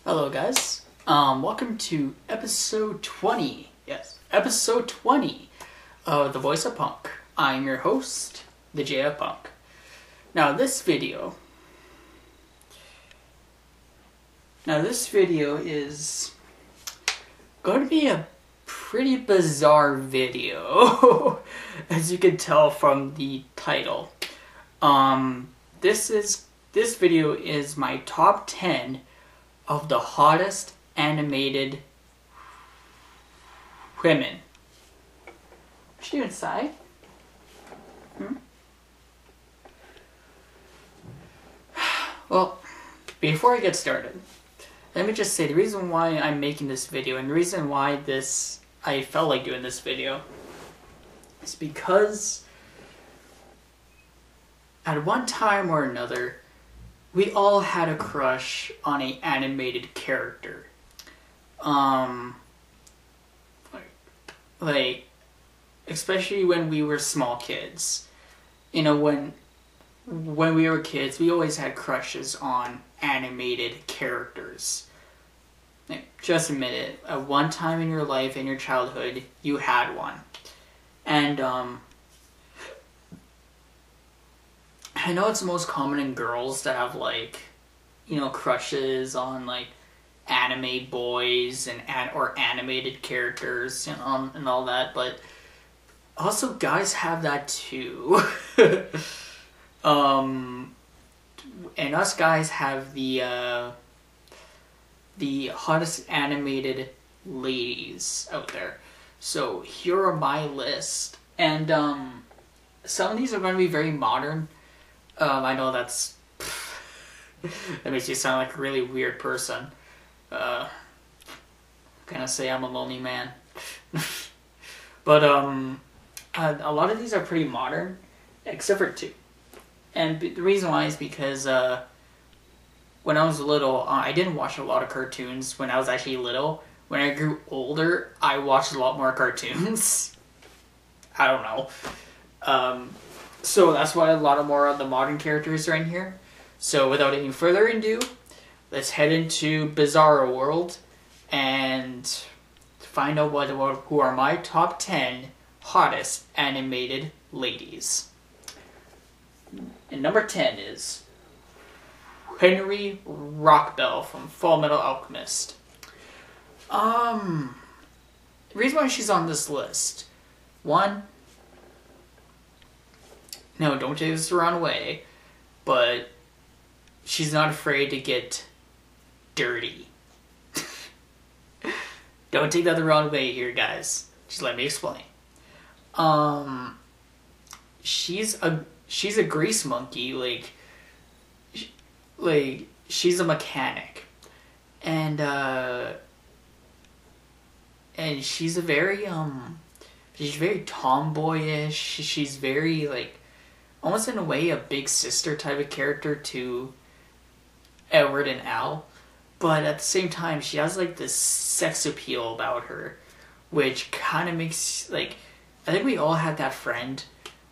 Hello guys, welcome to episode 20, yes, episode 20 of the VoiceOFpunk. I'm your host, the VoiceOFpunk. Now this video is going to be a pretty bizarre video, as you can tell from the title. This video is my top 10 of the hottest animated women. What you inside? Well, before I get started, let me just say the reason why I'm making this video and the reason why I felt like doing this video is because at one time or another, we all had a crush on an animated character. Like, especially when we were small kids. You know, when we were kids, we always had crushes on animated characters. Like, just admit it, at one time in your life, in your childhood, you had one. And, I know it's most common in girls to have, like, you know, crushes on, like, anime boys or animated characters and all that, but also guys have that too. And us guys have the hottest animated ladies out there. So here are my list, and some of these are going to be very modern. I know that makes you sound like a really weird person. Gonna say I'm a lonely man. But a lot of these are pretty modern, except for two. And the reason why is because when I was little, I didn't watch a lot of cartoons when I was actually little. When I grew older, I watched a lot more cartoons. I don't know. So that's why a lot of more of the modern characters are in here. So without any further ado, let's head into Bizarro World and find out who are my top 10 hottest animated ladies. And number 10 is Henry Rockbell from Fullmetal Alchemist. The reason why she's on this list, one, no, don't take this the wrong way, but she's not afraid to get dirty. Don't take that the wrong way here, guys. Just let me explain. She's a grease monkey, like she's a mechanic, and she's very tomboyish. She's very, like, almost in a way a big sister type of character to Edward and Al, but at the same time she has like this sex appeal about her, which kind of makes, like, I think we all had that friend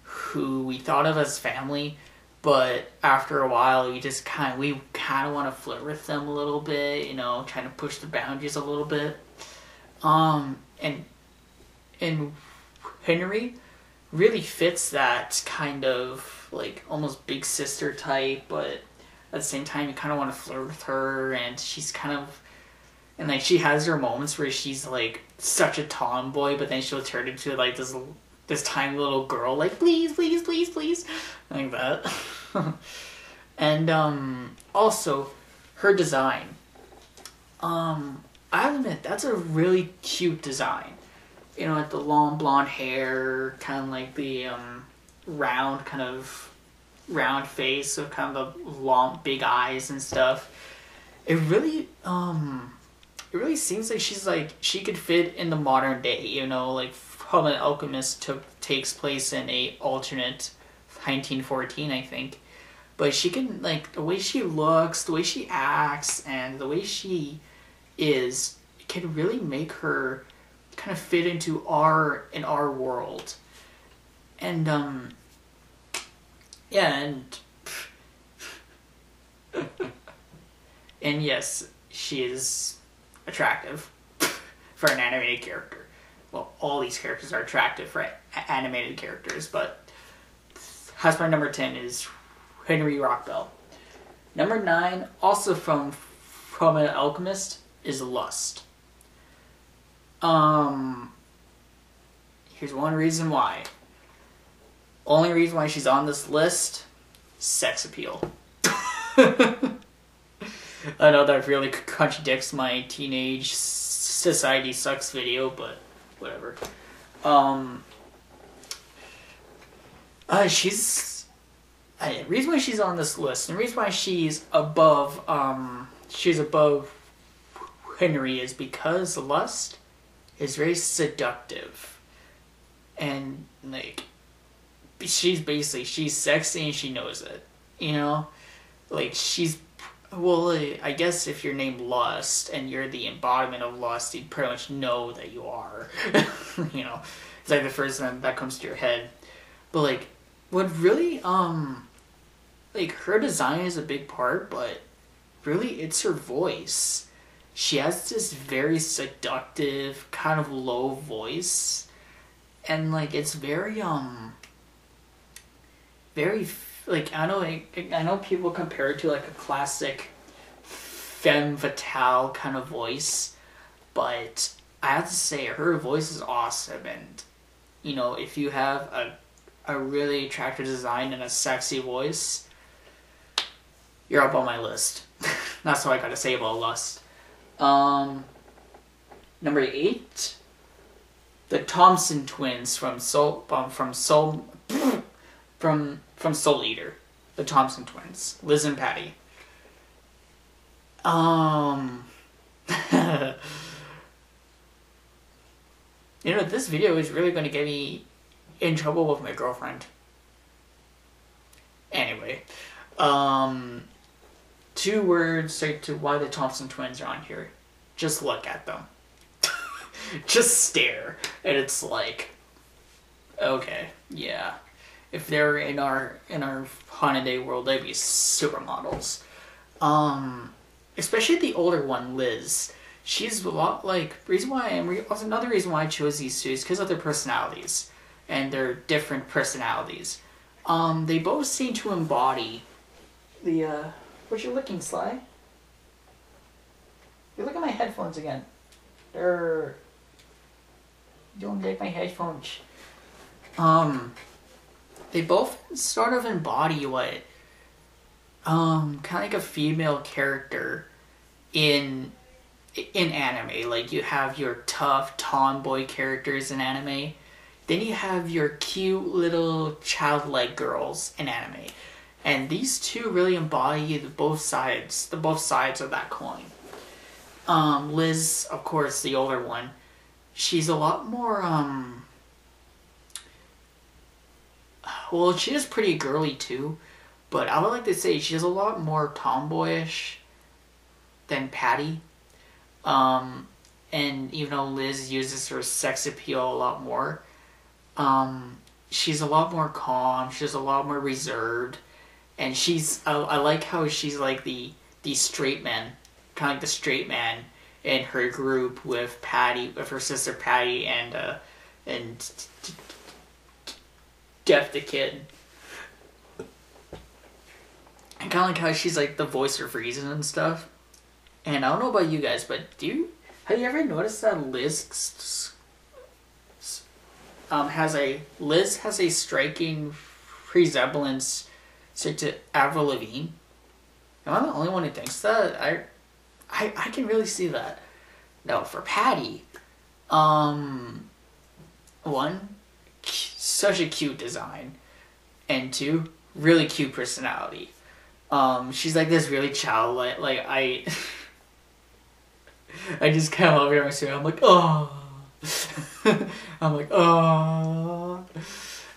who we thought of as family, but after a while we kind of want to flirt with them a little bit, you know, trying to push the boundaries a little bit. And Henry really fits that kind of, like, almost big sister type, but at the same time you kind of want to flirt with her, and she's kind of, and like she has her moments where she's like such a tomboy, but then she'll turn into like this tiny little girl, like, please, please, please, please, like that. And also her design, I have to admit, that's a really cute design. You know, like the long blonde hair, kind of like the round face with kind of the long big eyes and stuff. It really seems like she could fit in the modern day, you know, like Fullmetal Alchemist takes place in a alternate 1914, I think. But she can, like, the way she looks, the way she acts, and the way she is, can really make her kind of fit into our world. And yeah, and yes, she is attractive for an animated character. Well, all these characters are attractive for animated characters, but house my number 10 is Henry Rockbell. Number 9, also from an Alchemist, is Lust. Here's one reason why. Only reason why she's on this list, sex appeal. I know that really contradicts my teenage society sucks video, but whatever. The reason why she's on this list, and the reason why she's above Henry is because Lust is very seductive. And, like, she's sexy and she knows it, you know? Like, I guess if you're named Lust and you're the embodiment of lust, you'd pretty much know that you are. You know? It's like the first thing that comes to your head. But, like, what really, like, her design is a big part, but really it's her voice. She has this very seductive, kind of low voice. And, like, it's very, like, I know people compare it to, like, a classic femme fatale kind of voice, but I have to say, her voice is awesome, and, you know, if you have a really attractive design and a sexy voice, you're up on my list. That's all I gotta say about Lust. Number 8, the Thompson twins from Soul Eater. The Thompson twins, Liz and Patty. You know, this video is really going to get me in trouble with my girlfriend. Anyway, 2 words to why the Thompson twins are on here. Just look at them. Just stare, and it's like, okay, yeah. If they're in our Holiday world, they'd be supermodels. Especially the older one, Liz. She's a lot like another reason why I chose these two is because of their personalities and their different personalities. They both seem to embody the what you looking, Sly? You look at my headphones again. They're don't take my headphones. They both sort of embody what kind of like a female character in anime. Like, you have your tough tomboy characters in anime, then you have your cute little childlike girls in anime, and these two really embody both sides of that coin. Liz, of course, the older one, she's a lot more well, she is pretty girly too, but I would like to say she's a lot more tomboyish than Patty. And even though Liz uses her sex appeal a lot more, she's a lot more calm, she's a lot more reserved, and I like how she's like the straight man, kind of like the straight man in her group with her sister Patty, and Jeff the kid. And kind of like how she's like the voice of reason and stuff. And I don't know about you guys, but have you ever noticed that Liz has a striking resemblance to Avril Lavigne? Am I the only one who thinks that? I can really see that. No, for Patty, one, such a cute design, and 2, really cute personality. She's like this really childlike, like I just kind of love her. I'm like, oh. I'm like, oh.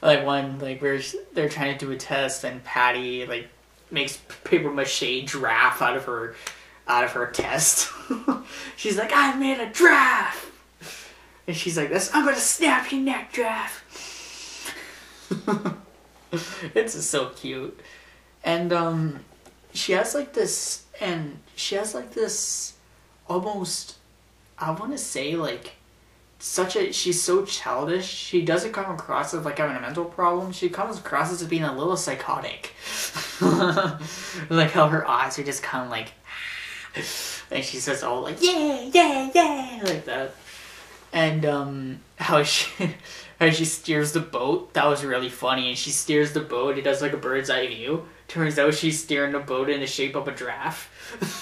Like when they're trying to do a test and Patty like makes paper mache giraffe out of her test. She's like, I made a giraffe. And she's like, I'm gonna snap your neck, giraffe. It's so cute. And she has like this almost, I want to say, like, she's so childish. She doesn't come across as like having a mental problem. She comes across as being a little psychotic. Like how her eyes are just kind of like, and she says all like, yeah, yeah, yeah, like that. And how she steers the boat, that was really funny. And she steers the boat, it does like a bird's eye view. Turns out she's steering the boat in the shape of a giraffe.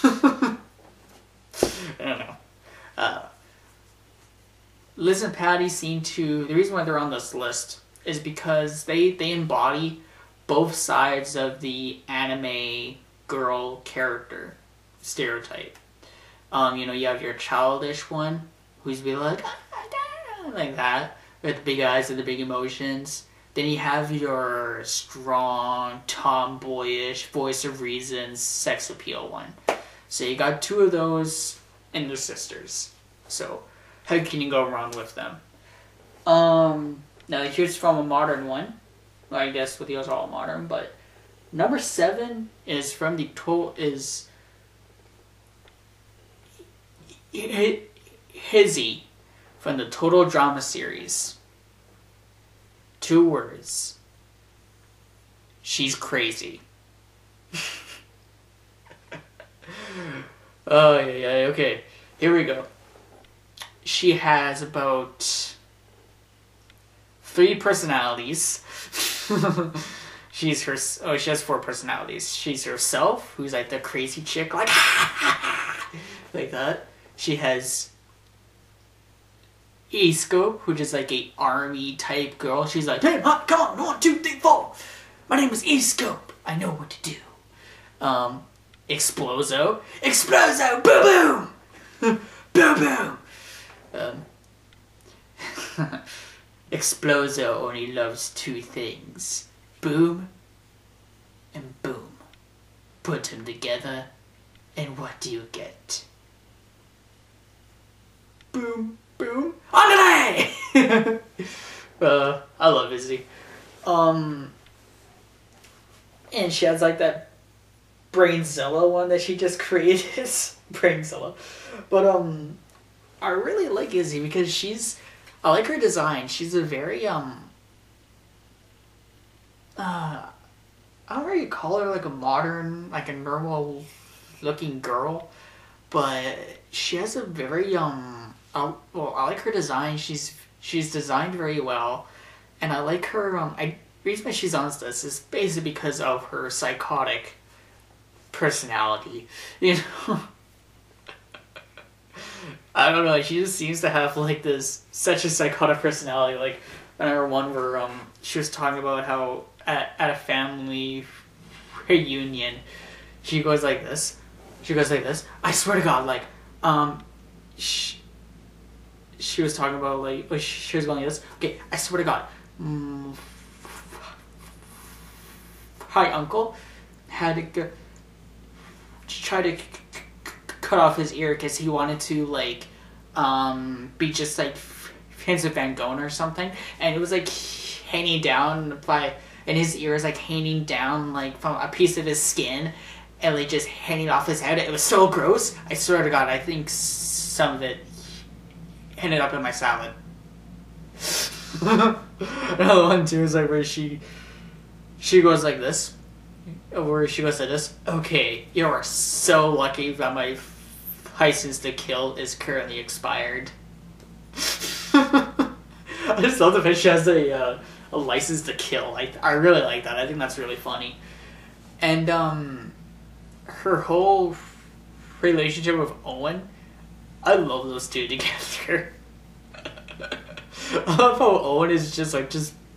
I don't know. Liz and Patty the reason why they're on this list is because they embody both sides of the anime girl character stereotype. You have your childish one, who's be like that, with the big eyes and the big emotions. Then you have your strong, tomboyish, voice of reason, sex appeal one. So you got two of those, and they're sisters. So how can you go wrong with them? Now here's from a modern one. Well, I guess with yours all modern, but number 7 is from the Hizzy from the Total Drama series. 2 words. She's crazy. Oh yeah, okay. Here we go. She has about 3 personalities. She has 4 personalities. She's herself, who's like the crazy chick, like like that. She has Isco, who's just like a army type girl. She's like, hey, come on, 1, 2, 3, 4. My name is Isco. I know what to do. Exploso, boom boom, boom boom. Exploso only loves 2 things: boom and boom. Put them together, and what do you get? Boom, boom, andale! I love Izzy. And she has like that Brainzilla one that she just created. Brainzilla. But I really like Izzy because I like her design. She's a very I don't really call her like a modern, like a normal looking girl, but she has a very I like her design. She's designed very well, and I like her the reason why she's on this list is basically because of her psychotic personality, you know. I don't know, she just seems to have like such a psychotic personality. Like I remember one where she was talking about how at a family reunion she goes like this. I swear to God, like she was talking about like she was going like this. Okay, I swear to God. Hi, uncle. Had to try to cut off his ear because he wanted to like be just like Vincent Van Gogh or something, and it was like hanging down and his ear is like hanging down like from a piece of his skin and like just hanging off his head. It was so gross. I swear to God, I think some of it ended up in my salad. Another one too is like where she goes like this. Where she goes like this. Okay, you are so lucky that my license to kill is currently expired. I just love the fact she has a license to kill. I really like that. I think that's really funny. And her whole relationship with Owen, I love those two together. I love how Owen is just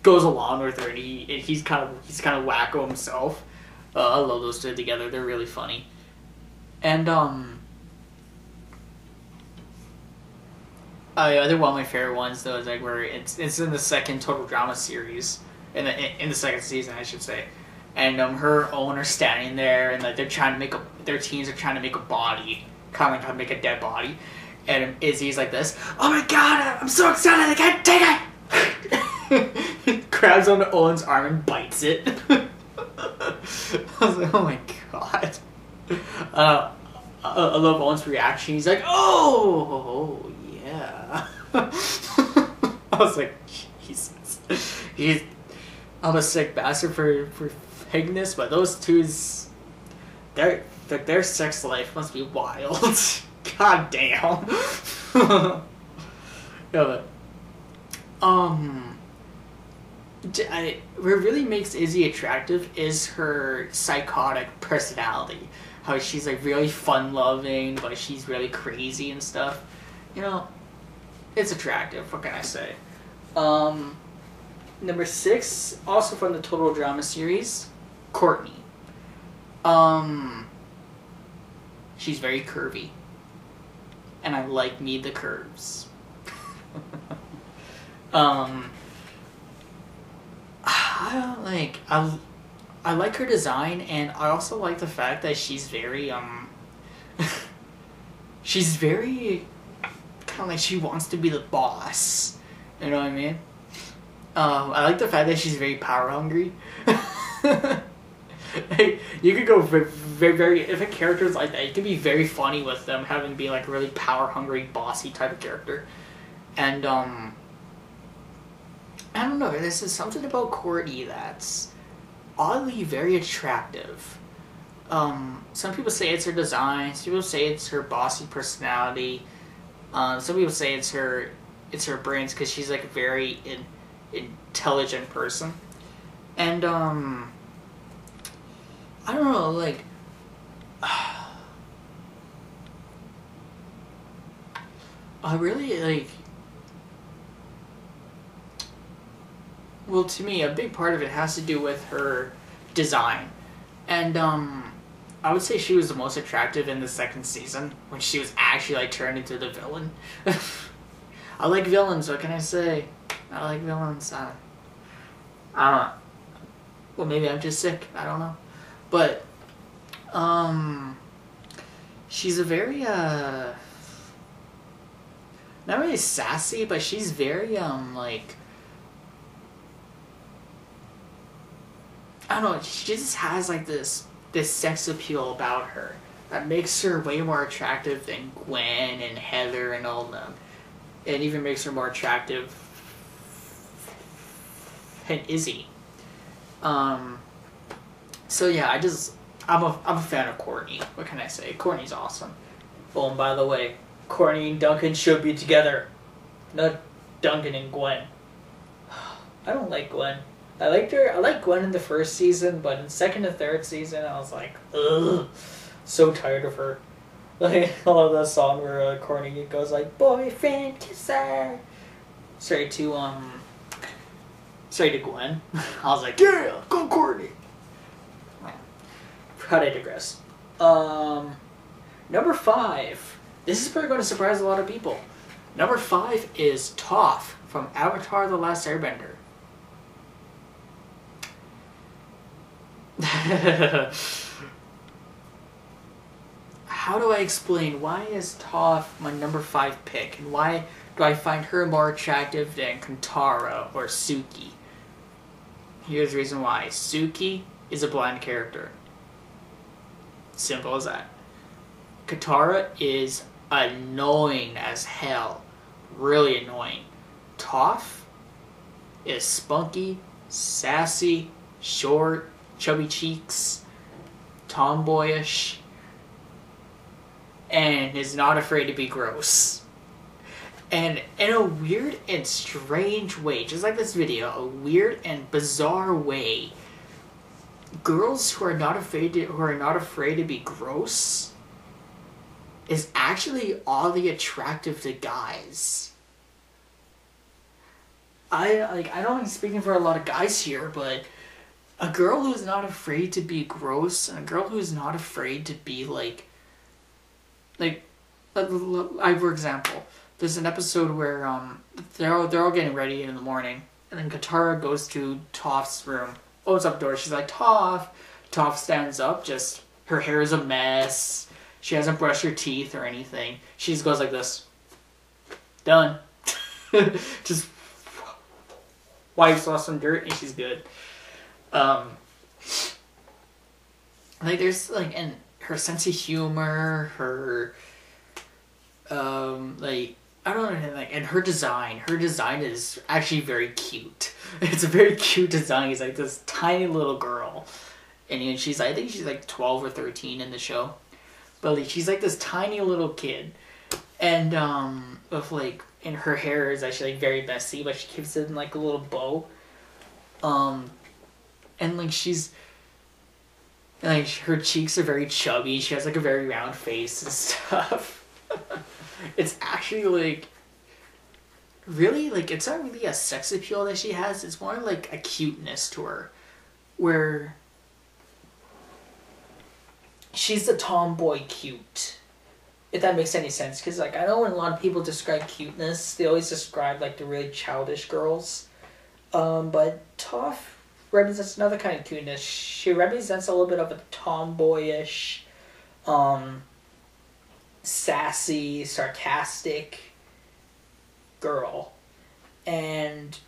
goes along with her, and he's kind of wacko himself. I love those two together. They're really funny. And I think one of my favorite ones though is like where it's in the second Total Drama series, in the second season I should say, and her Owen are standing there and like they're trying to make their teams are trying to make a body, kind of like how to make a dead body, and Izzy's like this. Oh my God, I'm so excited! I can't take it. He grabs onto Owen's arm and bites it. I was like, oh my God. I love Owen's reaction. He's like, oh yeah. I was like, Jesus. I'm a sick bastard for thinking this, but those two's their sex life must be wild. God damn. Yeah, but what really makes Izzy attractive is her psychotic personality. How she's like really fun-loving, but she's really crazy and stuff. You know, it's attractive. What can I say? Number 6, also from the Total Drama series, Courtney. She's very curvy, and I like me the curves. I like her design, and I also like the fact that she's very she's very kind of like she wants to be the boss. You know what I mean? I like the fact that she's very power hungry. You could go very if a character is like that, you can be very funny with them, having be like a really power hungry, bossy type of character. And I don't know, there's just something about Courtney that's oddly very attractive. Some people say it's her design, some people say it's her bossy personality, some people say it's her brains, because she's like a very intelligent person. And I don't know, like I really like. Well, to me, a big part of it has to do with her design. And I would say she was the most attractive in the second season, when she was actually like turned into the villain. I like villains, what can I say? I like villains. I don't know. Well, maybe I'm just sick, I don't know. But she's a very not really sassy, but she's very like, I don't know, she just has like this sex appeal about her that makes her way more attractive than Gwen and Heather and all them. It even makes her more attractive than Izzy. So yeah, I'm a fan of Courtney. What can I say? Courtney's awesome. Oh, and by the way, Courtney and Duncan should be together. Not Duncan and Gwen. I don't like Gwen. I liked Gwen in the first season, but in second and third season, I was like, ugh, so tired of her. Like, I love that song where Courtney goes like, boyfriend kisser. Sorry to Gwen. I was like, yeah, go Courtney. How did I digress? Number 5. This is probably going to surprise a lot of people. Number 5 is Toph from Avatar: The Last Airbender. How do I explain why is Toph my number 5 pick, and why do I find her more attractive than Katara or Suki? Here's the reason why. Suki is a blind character. Simple as that. Katara is annoying as hell. Really annoying. Toph is spunky, sassy, short, chubby cheeks, tomboyish, and is not afraid to be gross. And in a weird and strange way, just like this video, a weird and bizarre way, girls who are not afraid to be gross is actually oddly attractive to guys. I don't like speaking for a lot of guys here, but a girl who's not afraid to be gross, and a girl who's not afraid to be like for example, there's an episode where they're all getting ready in the morning, and then Katara goes to Toph's room, opens up the door, she's like, Toph. Toph stands up, just her hair is a mess, she hasn't brushed her teeth or anything, she just goes like this, done. Just wipes off some dirt and she's good. Like there's like, and her sense of humor, her like I don't know, like, and her design is actually very cute. It's a very cute design. He's like this tiny little girl, and you know, I think she's like 12 or 13 in the show, but like, she's like this tiny little kid, and with like, and her hair is actually like very messy, but she keeps it in like a little bow, and like like her cheeks are very chubby. She has like a very round face and stuff. It's actually like really like it's not really a sex appeal that she has. It's more like a cuteness to her, where she's the tomboy cute. If that makes any sense, because like I know when a lot of people describe cuteness, they always describe like the really childish girls, but Toph represents another kind of cuteness. She represents a little bit of a tomboyish, sassy, sarcastic girl, and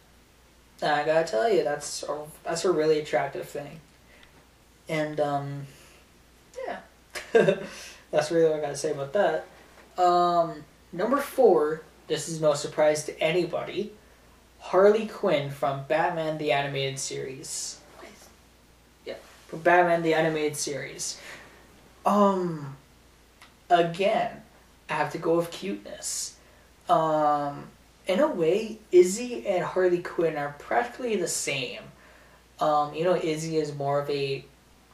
I gotta tell you, that's a really attractive thing, and yeah, that's really what I gotta say about that. Number 4, this is no surprise to anybody, Harley Quinn from Batman the Animated Series. Yeah, from Batman the Animated Series. Again, I have to go with cuteness. In a way, Izzy and Harley Quinn are practically the same. You know, Izzy is more of a,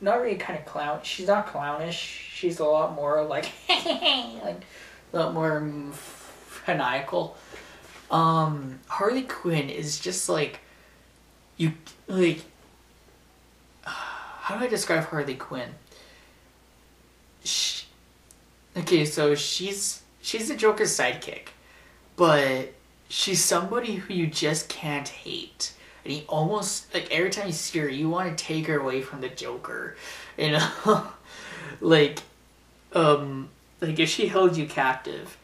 not really kind of clown. She's not clownish. She's a lot more like, like a lot more maniacal. Harley Quinn is just like, you like. How do I describe Harley Quinn? Okay, so she's the Joker's sidekick, but she's somebody who you just can't hate. And he almost, like, every time you see her, you want to take her away from the Joker, you know? like if she held you captive,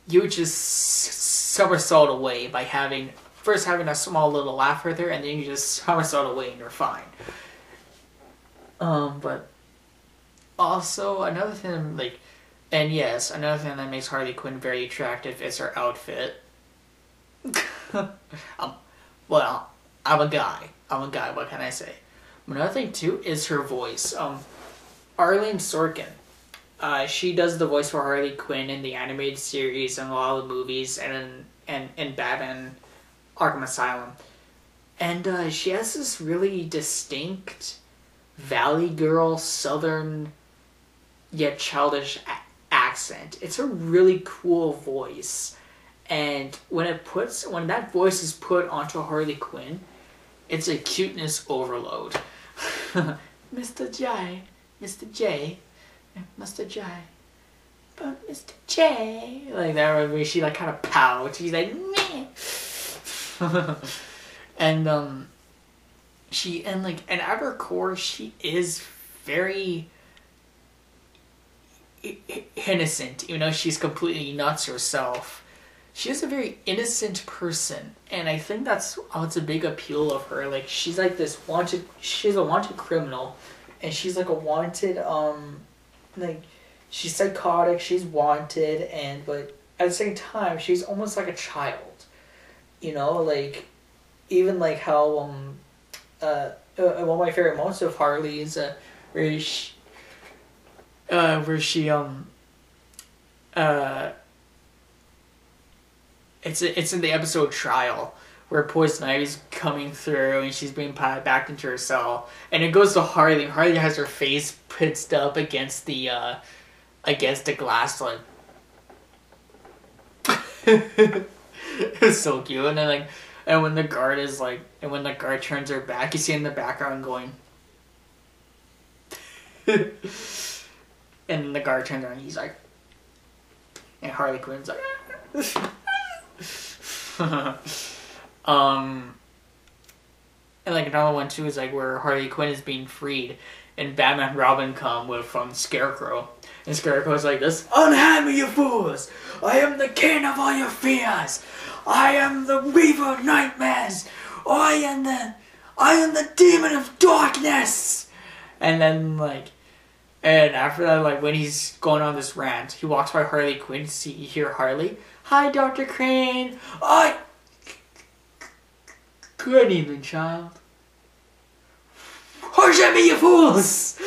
you would just somersault away by first having a small little laugh with her, and then you just somersault away and you're fine. But also, another thing, like, and yes, another thing that makes Harley Quinn very attractive is her outfit. Well, I'm a guy, what can I say? Another thing, too, is her voice. Arlene Sorkin, she does the voice for Harley Quinn in the animated series and a lot of the movies, and in Batman Arkham Asylum. And she has this really distinct Valley Girl, southern, yet childish accent. It's a really cool voice. And when that voice is put onto Harley Quinn, it's a cuteness overload. Mr. J, but Mr. J, like that, where she like kind of pouts. She's like, meh. And at her core, she is very innocent. You know, she's completely nuts herself. She is a very innocent person, and I think that's a big appeal of her. Like, she's like this she's a wanted criminal, and she's like a wanted, like, she's psychotic, she's wanted, but at the same time, she's almost like a child. You know, like, even like how, one of my favorite moments of Harley is, where she it's in the episode Trial, where Poison Ivy's coming through and she's being backed into her cell, and it goes to Harley. Harley has her face pitched up against the glass, like. It was so cute, and then and when the guard turns her back, you see in the background going. And then the guard turns around and he's like, and Harley Quinn's like. And like another one too is like where Harley Quinn is being freed, and Batman and Robin come with Scarecrow, and Scarecrow's like this: "Unhand me, you fools! I am the king of all your fears. I am the weaver of nightmares. I am the demon of darkness." And then And after that, like when he's going on this rant, he walks by Harley Quinn. You hear Harley, "Hi, Dr. Crane. I good evening, child. Horse at me, you fools!"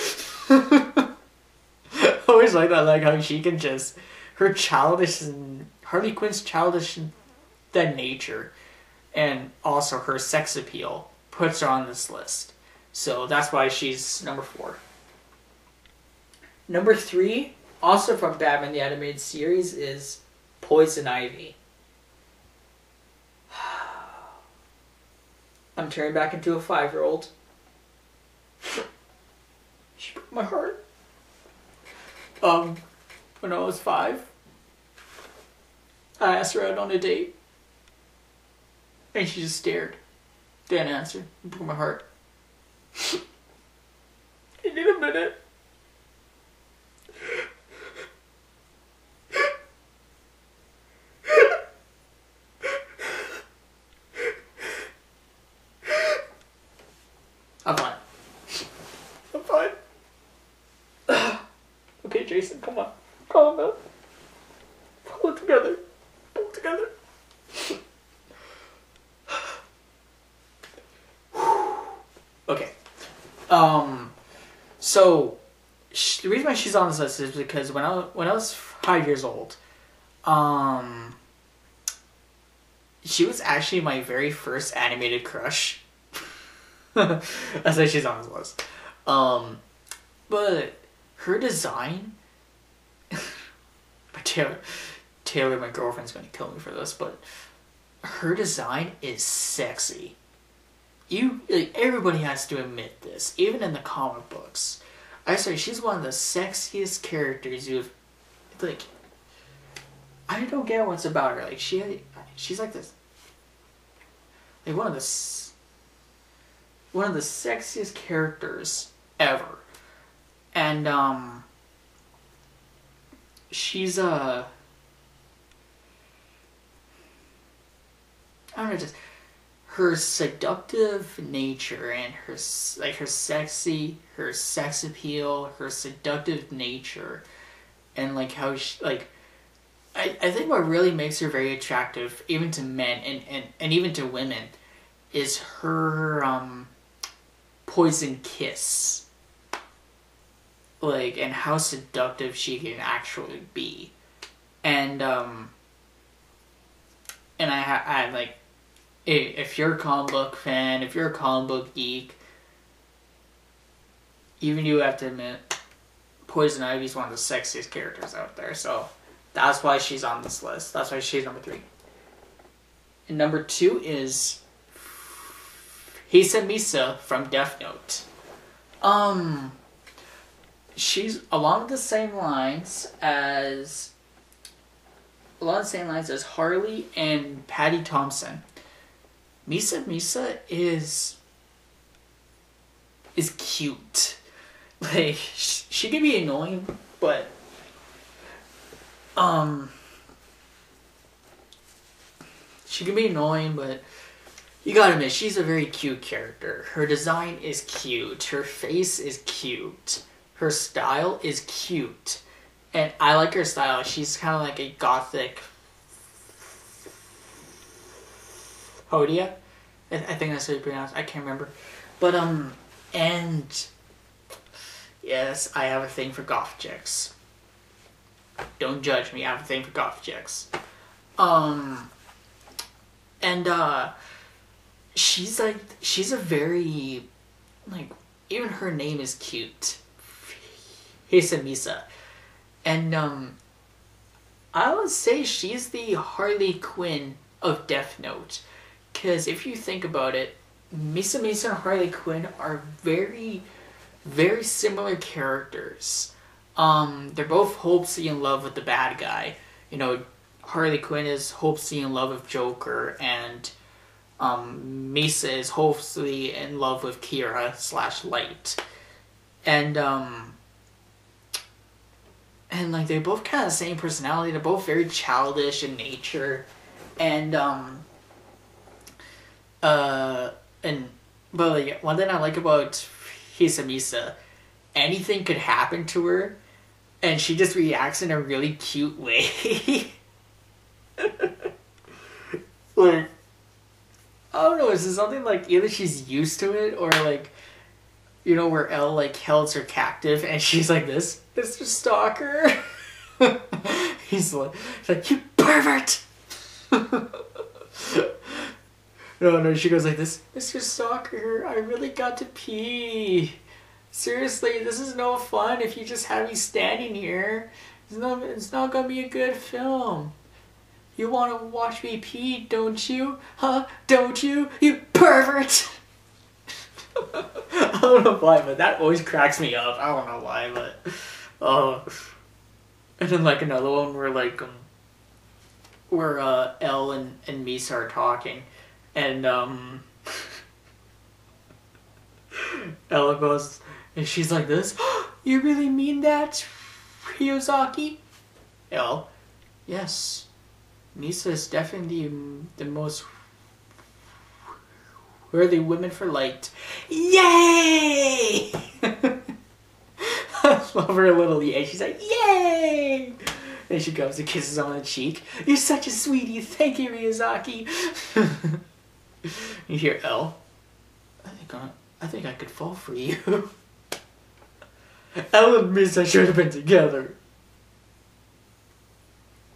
I always like that, like how she can just her childish and Harley Quinn's childish than nature, and also her sex appeal puts her on this list. So that's why she's number 4. Number 3, also from Batman the Animated Series, is Poison Ivy. I'm turning back into a 5-year-old. She broke my heart. When I was 5, I asked her out on a date, and she just stared. Didn't answer. It broke my heart. I need a minute. I'm fine. I'm fine. Okay, Jason, come on. Calm down. Pull it together. Pull it together. Okay. So the reason why she's on this list is because when I was 5 years old, she was actually my very first animated crush. That's why she's on this list. But her design, Taylor, my girlfriend's gonna kill me for this, but her design is sexy. Everybody has to admit this, even in the comic books. I say she's one of the sexiest characters you've, like, I don't get what's about her. Like, she's like this, like one of the sexiest characters ever. And she's I don't know, just her seductive nature and her sex appeal, her seductive nature, and like how she, like I think what really makes her very attractive, even to men and even to women, is her poison kiss. Like, and how seductive she can actually be. And I like, if you're a comic book fan, if you're a comic book geek, even you have to admit, Poison Ivy is one of the sexiest characters out there. So that's why she's on this list. That's why she's number 3. And number 2 is Hisa Misa from Death Note. She's along the same lines as Harley and Patty Thompson. Misa is cute. Like, she can be annoying, but you gotta admit, she's a very cute character. Her design is cute. Her face is cute. Her style is cute. And I like her style. She's kind of like a gothic Hodia. I think that's how you pronounce it. I can't remember. But, and yes, I have a thing for goth chicks. Don't judge me. I have a thing for goth chicks. She's a very, like, even her name is cute. Hisa Misa. And, I would say she's the Harley Quinn of Death Note. Because if you think about it, Misa and Harley Quinn are very, very similar characters. They're both hopelessly in love with the bad guy. You know, Harley Quinn is hopelessly in love with Joker, and Misa is hopelessly in love with Kira / Light. And like, they both kind of the same personality. They're both very childish in nature. But like, one thing I like about Hisa Misa anything could happen to her, and she just reacts in a really cute way. Like, I don't know, is it something like either she's used to it or like, you know, where Elle like held her captive and she's like this, Mr. Stalker. He's like, you pervert. No, she goes like this, Mr. Stalker, I really got to pee. Seriously, this is no fun if you just have me standing here. It's not gonna be a good film. You want to watch me pee, don't you? Huh? Don't you? You pervert! I don't know why, but that always cracks me up. I don't know why, but... and then like another one where like... where Elle and Misa are talking. And Ella goes... and she's like this. You really mean that, Ryuzaki? Elle. Yes. Misa is definitely the most worthy women for light. Yay! I love her little yay. She's like, yay! And she goes and kisses on the cheek. You're such a sweetie. Thank you, Ryuzaki. You hear Elle. I think I could fall for you. Elle and Misa should have been together.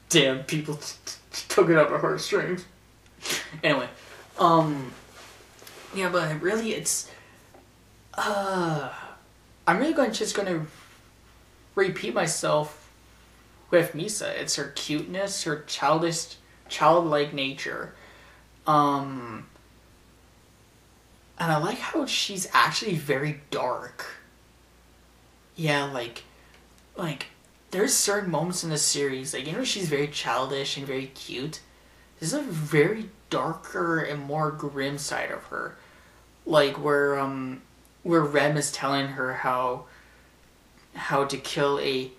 Damn, people took it up her heartstrings. Anyway, yeah, but really, it's, I'm really just gonna repeat myself with Misa. It's her cuteness, her childlike nature, and I like how she's actually very dark. Yeah, like, there's certain moments in the series, like, you know, she's very childish and very cute. There's a very darker and more grim side of her. Like, where Rem is telling her how to kill a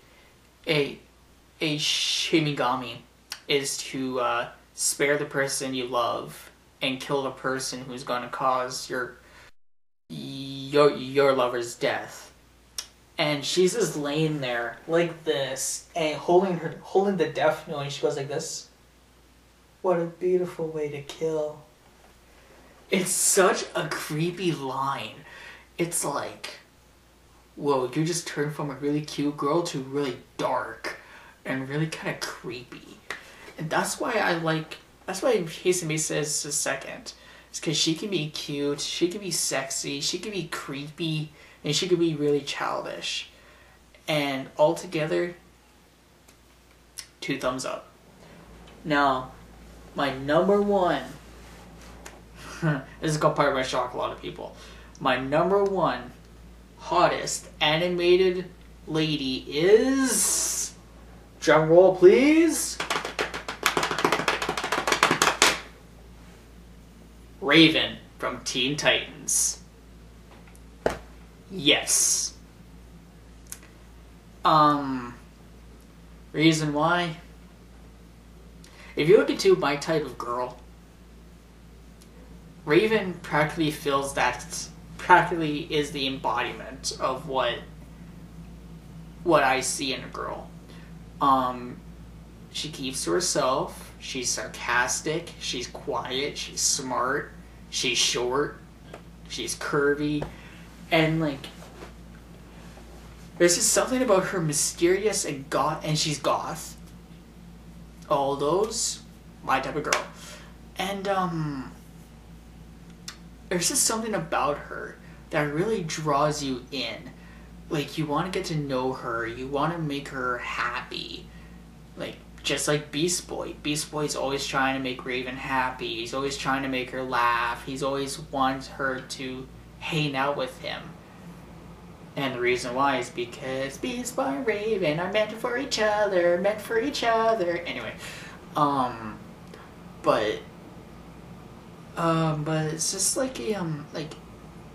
Shinigami is to spare the person you love and kill the person who's gonna cause your lover's death. And she's just laying there like this and holding the death note, and she goes like this. What a beautiful way to kill. It's such a creepy line. It's like, whoa, you just turned from a really cute girl to really dark and really kind of creepy. And that's why Hisame says the second. It's because she can be cute, she can be sexy, she can be creepy, and she could be really childish. And altogether, 2 thumbs up. Now, my number one, this is gonna probably shock a lot of people. My number one hottest animated lady is, drum roll please, Raven from Teen Titans. Yes. Reason why? If you look into my type of girl, Raven practically is the embodiment of what I see in a girl. She keeps to herself, she's sarcastic, she's quiet, she's smart, she's short, she's curvy, and like, there's just something about her mysterious and she's goth. All those, my type of girl. And there's just something about her that really draws you in. Like, you want to get to know her, you want to make her happy. Like, just like Beast Boy. Beast Boy's always trying to make Raven happy. He's always trying to make her laugh. He's always wants her to hang out with him. And the reason why is because Beast Boy and Raven are meant for each other, Anyway, but it's just like like,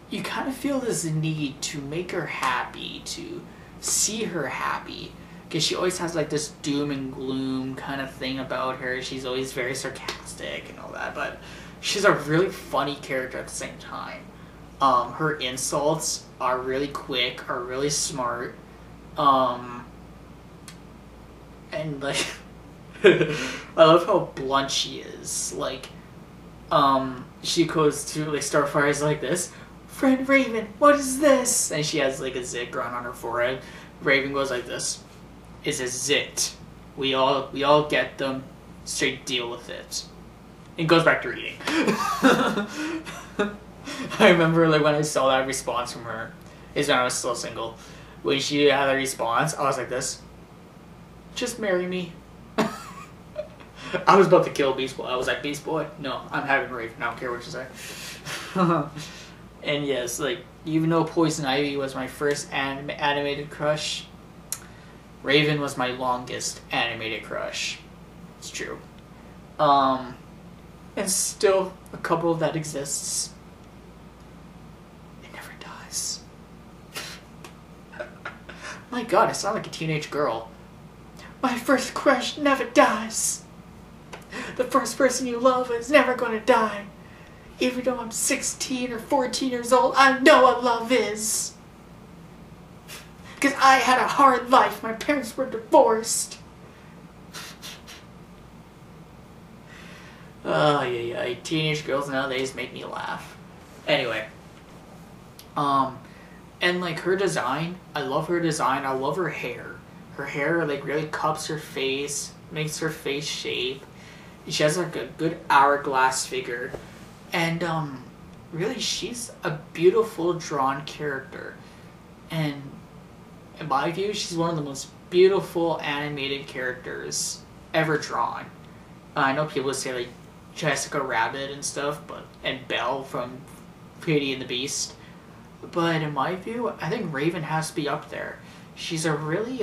you kind of feel this need to make her happy, to see her happy, because she always has like this doom and gloom kind of thing about her. She's always very sarcastic and all that, but she's a really funny character at the same time. Her insults are really quick, are really smart, and like I love how blunt she is. Like, she goes to like Starfire's like this, "Friend Raven, what is this?" And she has like a zit growing on her forehead. Raven goes like this, "It's a zit. We all get them. Straight deal with it." And goes back to reading. I remember like when I saw that response from her, is when I was still single. When she had a response, I was like this, "Just marry me." I was about to kill Beast Boy. I was like, "Beast Boy, no, I'm having Raven. I don't care what you say." And yes, like, even though Poison Ivy was my first animated crush, Raven was my longest animated crush. It's true. And still a couple that exists. It never dies. My god, I sound like a teenage girl. My first crush never dies. The first person you love is never gonna die. Even though I'm 16 or 14 years old, I know what love is. Because I had a hard life. My parents were divorced. Oh, yeah. Teenage girls nowadays make me laugh. Anyway. And like her design, I love her design. I love her hair. Her hair like really cups her face, makes her face shape. She has like a good hourglass figure. And really she's a beautiful drawn character. And in my view, she's one of the most beautiful animated characters ever drawn. I know people say like Jessica Rabbit and stuff, and Belle from Beauty and the Beast. But in my view, I think Raven has to be up there. She's a really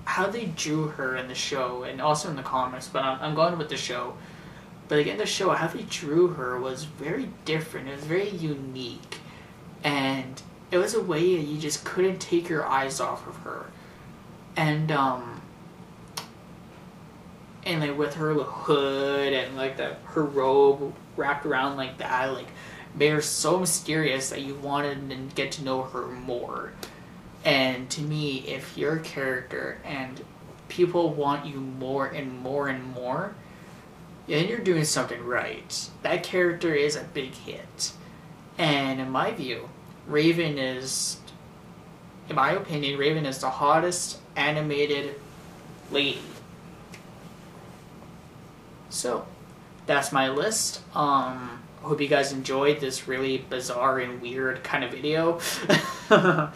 how they drew her in the show and also in the comics, but I'm going with the show. But again, the show, how they drew her was very different. It was very unique, and it was a way that you just couldn't take your eyes off of her. And like with her hood and like her robe wrapped around like that, like made her so mysterious that you wanted to get to know her more. And to me, if you're a character and people want you more and more and more, then you're doing something right. That character is a big hit. And in my view, Raven is, in my opinion, Raven is the hottest animated lady. So, that's my list. Hope you guys enjoyed this really bizarre and weird kind of video. I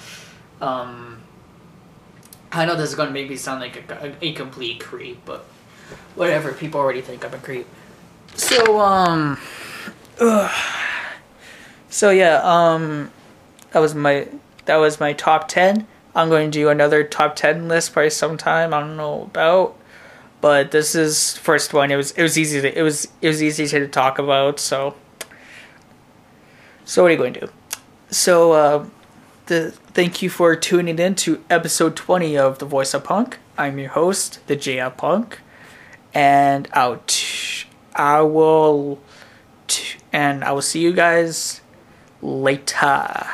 know this is going to make me sound like a complete creep, but whatever, people already think I'm a creep. So, that was my top 10. I'm going to do another top 10 list probably sometime, I don't know about. But this is first one. It was easy to talk about. So what are you going to do? So thank you for tuning in to episode 20 of the VoiceOFpunk. I'm your host, the JFpunk, and I will see you guys later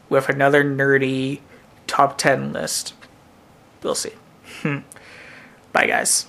with another nerdy top 10 list. We'll see. Bye, guys.